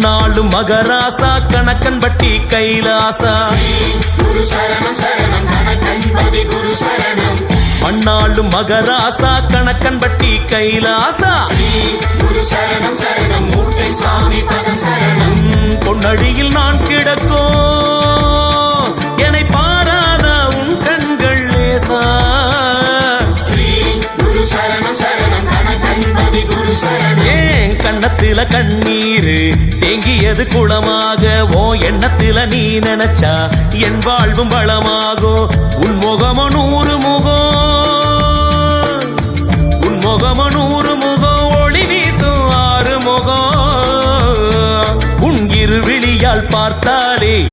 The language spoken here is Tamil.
கண்ணாளும் மகராசா கணக்கன்பட்டி கைலாசா குரு சரணம் சரணம் கணக்கன்பதி குரு சரணம் மண்ணாளும் மகராசா கணக்கன்பட்டி கைலாசா குரு சரணம் சரணம் மூட்டை சுவாமி பதம் சரணம் பொன்னழியில் நான் கிடக்கோ என்னை பாராத உன் கண்கள் லேசா குரு சரணம் சரணம் கணக்கன்பதி குரு சரணம் ஏன் கண்ணத்தில கண்ணீரு தேங்கியது குளமாக ஓ எண்ணத்தில நீ நினைச்சா என் வாழ்வும் வளமாகும் உன் முகம 100 முகம் உன் முகம 100 முகம் ஒளி வீசும் 6 முகம் உன் இருவிழியால் பார்த்தாலே